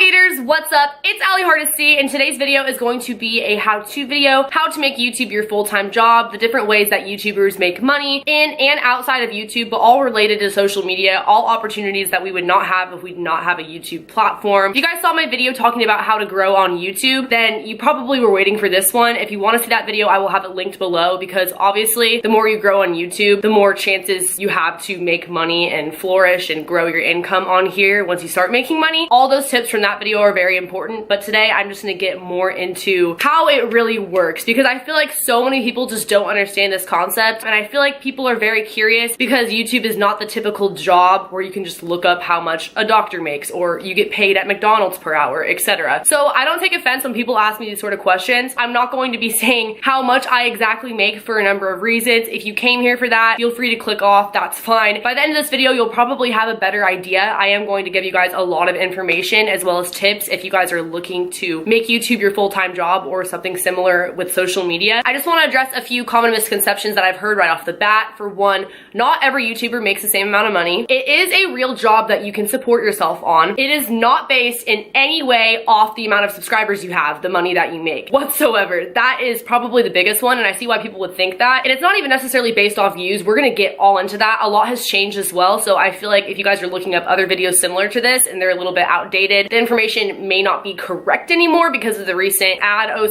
Navigators, what's up? It's Allie Hardesty, and today's video is going to be a how-to video, how to make YouTube your full-time job, the different ways that YouTubers make money in and outside of YouTube, but all related to social media, all opportunities that we would not have if we did not have a YouTube platform. If you guys saw my video talking about how to grow on YouTube, then you probably were waiting for this one. If you want to see that video, I will have it linked below, because obviously the more you grow on YouTube, the more chances you have to make money and flourish and grow your income on here once you start making money. All those tips from that video are very important, but today I'm just gonna get more into how it really works, because I feel like so many people just don't understand this concept, and I feel like people are very curious because YouTube is not the typical job where you can just look up how much a doctor makes or you get paid at McDonald's per hour, etc. So I don't take offense when people ask me these sort of questions. I'm not going to be saying how much I exactly make for a number of reasons. If you came here for that, feel free to click off, that's fine. By the end of this video, you'll probably have a better idea. I am going to give you guys a lot of information as well as tips if you guys are looking to make YouTube your full-time job or something similar with social media. I just want to address a few common misconceptions that I've heard right off the bat. For one, not every YouTuber makes the same amount of money. It is a real job that you can support yourself on. It is not based in any way off the amount of subscribers you have, the money that you make whatsoever. That is probably the biggest one, and I see why people would think that. And it's not even necessarily based off views. We're gonna get all into that. A lot has changed as well, so I feel like if you guys are looking up other videos similar to this and they're a little bit outdated, the information may not be correct anymore because of the recent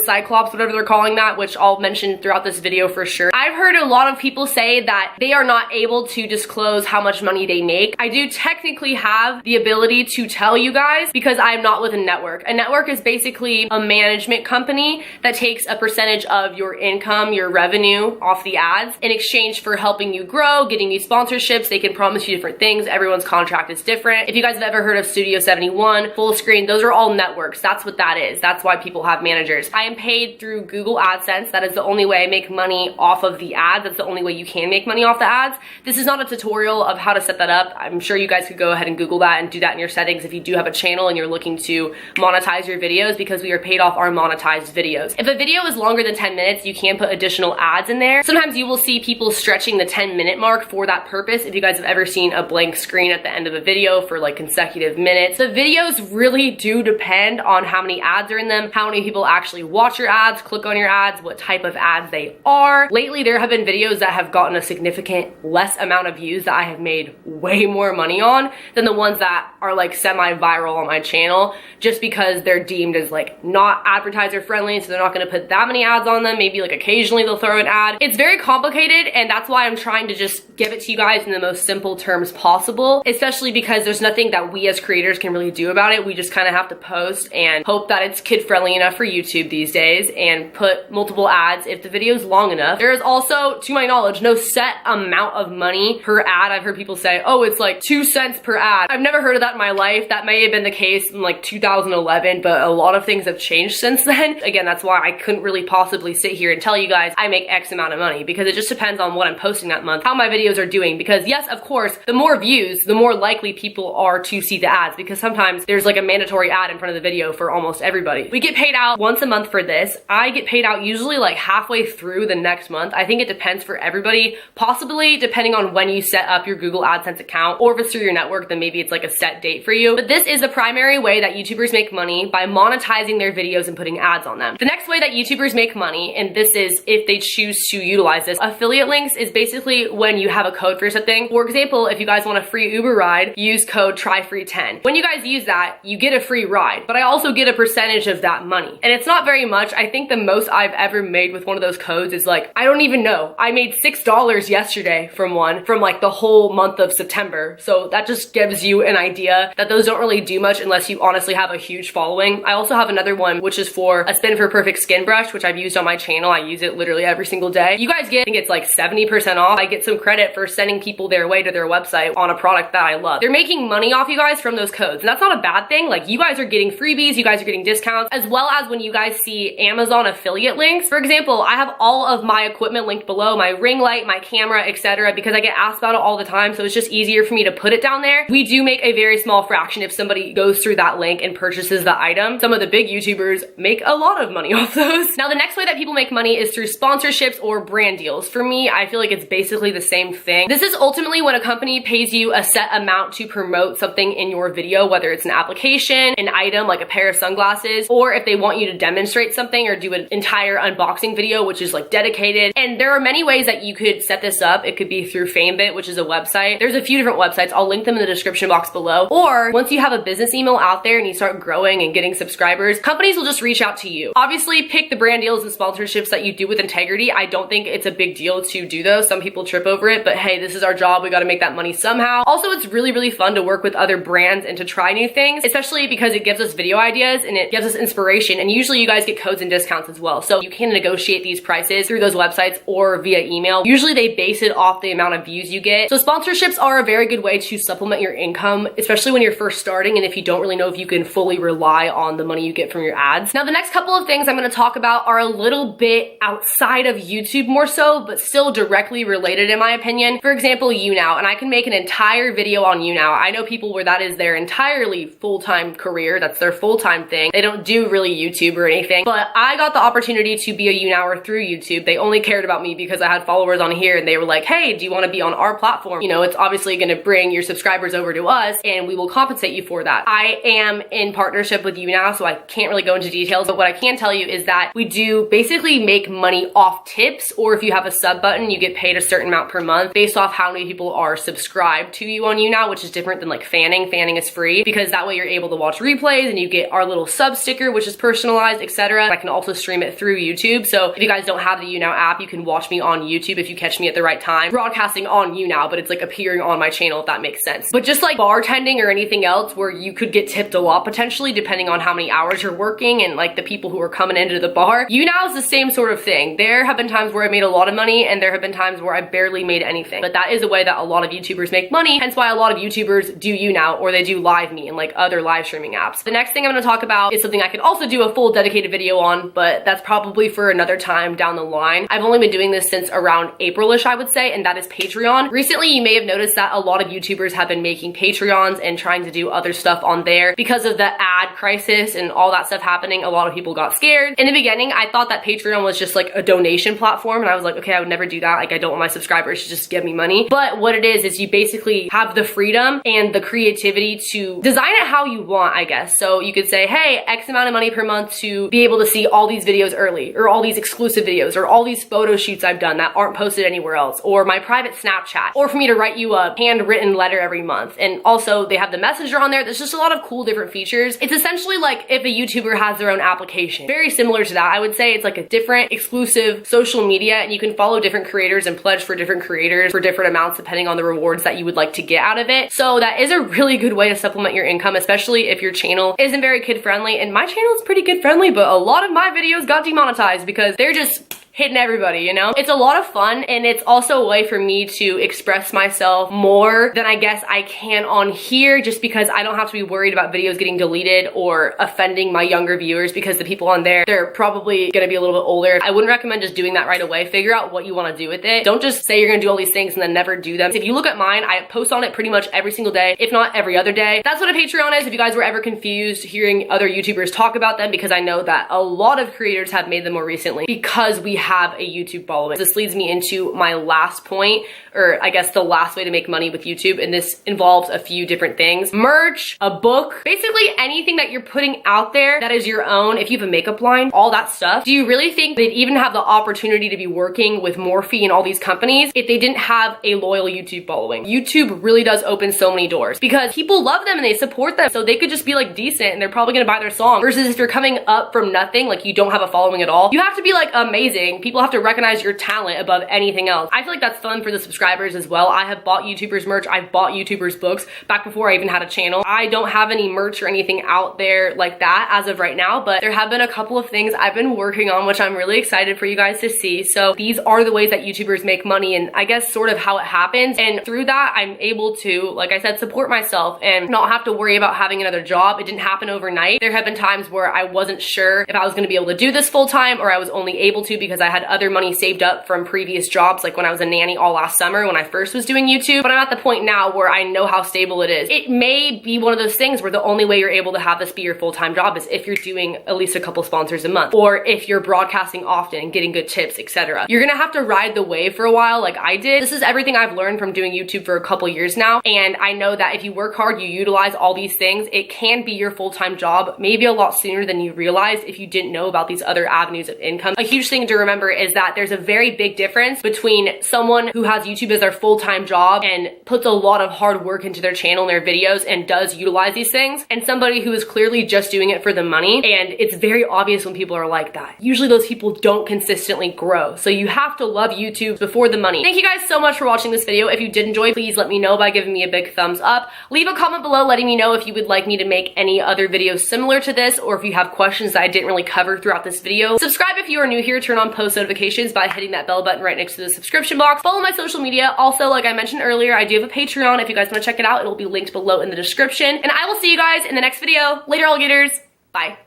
Cyclops, whatever they're calling that, which I'll mention throughout this video for sure. I've heard a lot of people say that they are not able to disclose how much money they make. I do technically have the ability to tell you guys because I'm not with a network. A network is basically a management company that takes a percentage of your income, your revenue off the ads in exchange for helping you grow, getting you sponsorships. They can promise you different things. Everyone's contract is different. If you guys have ever heard of Studio 71, Fullscreen, those are all networks. That's what that is. That's why people have managers. I am paid through Google AdSense. That is the only way I make money off of the ads. That's the only way you can make money off the ads. This is not a tutorial of how to set that up. I'm sure you guys could go ahead and Google that and do that in your settings if you do have a channel and you're looking to monetize your videos, because we are paid off our monetized videos. If a video is longer than 10 minutes, you can put additional ads in there. Sometimes you will see people stretching the 10-minute mark for that purpose. If you guys have ever seen a blank screen at the end of a video for like consecutive minutes, the videos really do depend on how many ads are in them, how many people actually watch your ads, click on your ads, what type of ads they are. Lately, there have been videos that have gotten a significant less amount of views that I have made way more money on than the ones that are like semi-viral on my channel, just because they're deemed as like not advertiser friendly, so they're not gonna put that many ads on them. Maybe like occasionally they'll throw an ad. It's very complicated, and that's why I'm trying to just give it to you guys in the most simple terms possible, especially because there's nothing that we as creators can really do about it. We just kind of have to post and hope that it's kid friendly enough for YouTube these days and put multiple ads if the video is long enough. There is also, to my knowledge, no set amount of money per ad. I've heard people say, oh, it's like 2 cents per ad. I've never heard of that in my life. That may have been the case in like 2011, but a lot of things have changed since then. Again, that's why I couldn't really possibly sit here and tell you guys I make X amount of money, because it just depends on what I'm posting that month, how my videos are doing. Because yes, of course, the more views, the more likely people are to see the ads, because sometimes there's like a mandatory ad in front of the video for almost everybody. We get paid out once a month for this. I get paid out usually like halfway through the next month. I think it depends for everybody, possibly depending on when you set up your Google AdSense account, or if it's through your network, then maybe it's like a set date for you. But this is the primary way that YouTubers make money, by monetizing their videos and putting ads on them. The next way that YouTubers make money, and this is if they choose to utilize this, affiliate links is basically when you have a code for something. For example, if you guys want a free Uber ride, use code TRYFREE10. When you guys use that, you get a free ride, but I also get a percentage of that money. And it's not very much. I think the most I've ever made with one of those codes is like, I don't even know. I made $6 yesterday from one, from like the whole month of September. So that just gives you an idea that those don't really do much unless you honestly have a huge following. I also have another one, which is for a Spin for Perfect skin brush, which I've used on my channel. I use it literally every single day. You guys get, I think it's like 70% off. I get some credit for sending people their way to their website on a product that I love. They're making money off you guys from those codes, and that's not a bad thing. Like, you guys are getting freebies, you guys are getting discounts, as well as when you guys see Amazon affiliate links. For example, I have all of my equipment linked below, my ring light, my camera, etc., because I get asked about it all the time, so it's just easier for me to put it down there. We do make a very small fraction if somebody goes through that link and purchases the item. Some of the big YouTubers make a lot of money off those. Now, the next way that people make money is through sponsorships or brand deals. For me, I feel like it's basically the same thing. This is ultimately when a company pays you a set amount to promote something in your video, whether it's an application demonstration, an item like a pair of sunglasses, or if they want you to demonstrate something or do an entire unboxing video, which is like dedicated. And there are many ways that you could set this up. It could be through Famebit, which is a website. There's a few different websites. I'll link them in the description box below. Or once you have a business email out there and you start growing and getting subscribers, companies will just reach out to you. Obviously, pick the brand deals and sponsorships that you do with integrity. I don't think it's a big deal to do those. Some people trip over it, but hey, this is our job. We got to make that money somehow. Also, it's really, really fun to work with other brands and to try new things, especially because it gives us video ideas and it gives us inspiration. And usually you guys get codes and discounts as well. So you can negotiate these prices through those websites or via email. Usually they base it off the amount of views you get. So sponsorships are a very good way to supplement your income, especially when you're first starting and if you don't really know if you can fully rely on the money you get from your ads. Now, the next couple of things I'm going to talk about are a little bit outside of YouTube more so, but still directly related in my opinion. For example, YouNow, and I can make an entire video on YouNow. I know people where that is their entirely full-time career. That's their full-time thing. They don't do really YouTube or anything, but I got the opportunity to be a YouNower through YouTube. They only cared about me because I had followers on here and they were like, hey, do you want to be on our platform? You know, it's obviously going to bring your subscribers over to us and we will compensate you for that. I am in partnership with YouNow, so I can't really go into details, but what I can tell you is that we do basically make money off tips, or if you have a sub button, you get paid a certain amount per month based off how many people are subscribed to you on YouNow, which is different than like fanning. Fanning is free because that way you're able to watch replays and you get our little sub sticker, which is personalized, etc. I can also stream it through YouTube. So if you guys don't have the YouNow app, you can watch me on YouTube if you catch me at the right time. Broadcasting on YouNow, but it's like appearing on my channel, if that makes sense. But just like bartending or anything else where you could get tipped a lot potentially depending on how many hours you're working and like the people who are coming into the bar, YouNow is the same sort of thing. There have been times where I made a lot of money and there have been times where I barely made anything. But that is a way that a lot of YouTubers make money, hence why a lot of YouTubers do YouNow or they do LiveMe and like other live streaming apps. The next thing I'm gonna talk about is something I could also do a full dedicated video on, but that's probably for another time down the line. I've only been doing this since around April-ish, I would say, and that is Patreon. Recently, you may have noticed that a lot of YouTubers have been making Patreons and trying to do other stuff on there because of the ad crisis and all that stuff happening. A lot of people got scared. In the beginning, I thought that Patreon was just like a donation platform, and I was like, okay, I would never do that. Like, I don't want my subscribers to just give me money. But what it is you basically have the freedom and the creativity to design it how you want, I guess. So you could say, hey, X amount of money per month to be able to see all these videos early, or all these exclusive videos, or all these photo shoots I've done that aren't posted anywhere else, or my private Snapchat, or for me to write you a handwritten letter every month. And also they have the messenger on there. There's just a lot of cool different features. It's essentially like if a YouTuber has their own application. Very similar to that. I would say it's like a different exclusive social media, and you can follow different creators and pledge for different creators for different amounts depending on the rewards that you would like to get out of it. So that is a really good way to supplement your income, especially if your channel isn't very kid friendly. And my channel is pretty kid friendly, but a lot of my videos got demonetized because they're just hitting everybody, you know? It's a lot of fun, and it's also a way for me to express myself more than I guess I can on here, just because I don't have to be worried about videos getting deleted or offending my younger viewers, because the people on there, they're probably gonna be a little bit older. I wouldn't recommend just doing that right away. Figure out what you wanna do with it. Don't just say you're gonna do all these things and then never do them. If you look at mine, I post on it pretty much every single day, if not every other day. That's what a Patreon is, if you guys were ever confused hearing other YouTubers talk about them, because I know that a lot of creators have made them more recently because we have a YouTube following. This leads me into my last point, or I guess the last way to make money with YouTube, and this involves a few different things. Merch, a book, basically anything that you're putting out there that is your own. If you have a makeup line, all that stuff. Do you really think they'd even have the opportunity to be working with Morphe and all these companies if they didn't have a loyal YouTube following? YouTube really does open so many doors because people love them and they support them, so they could just be like decent and they're probably gonna buy their song. Versus if you're coming up from nothing, like you don't have a following at all, you have to be like amazing. People have to recognize your talent above anything else. I feel like that's fun for the subscribers as well. I have bought YouTubers merch. I've bought YouTubers books back before I even had a channel. I don't have any merch or anything out there like that as of right now, but there have been a couple of things I've been working on, which I'm really excited for you guys to see. So these are the ways that YouTubers make money, and I guess sort of how it happens. And through that, I'm able to, like I said, support myself and not have to worry about having another job. It didn't happen overnight. There have been times where I wasn't sure if I was gonna be able to do this full time, or I was only able to because I had other money saved up from previous jobs, like when I was a nanny all last summer when I first was doing YouTube. But I'm at the point now where I know how stable it is. It may be one of those things where the only way you're able to have this be your full-time job is if you're doing at least a couple sponsors a month, or if you're broadcasting often and getting good tips, etc. You're gonna have to ride the wave for a while like I did. This is everything I've learned from doing YouTube for a couple years now, and I know that if you work hard, you utilize all these things, it can be your full-time job maybe a lot sooner than you realized if you didn't know about these other avenues of income. A huge thing to remember is that there's a very big difference between someone who has YouTube as their full-time job and puts a lot of hard work into their channel and their videos and does utilize these things, and somebody who is clearly just doing it for the money. And it's very obvious when people are like that. Usually those people don't consistently grow. So you have to love YouTube before the money. Thank you guys so much for watching this video. If you did enjoy, please let me know by giving me a big thumbs up. Leave a comment below letting me know if you would like me to make any other videos similar to this, or if you have questions that I didn't really cover throughout this video. Subscribe if you are new here. Turn on post notifications by hitting that bell button right next to the subscription box. Follow my social media. Also, like I mentioned earlier, I do have a Patreon. If you guys want to check it out, it'll be linked below in the description. And I will see you guys in the next video. Later, alligators. Bye.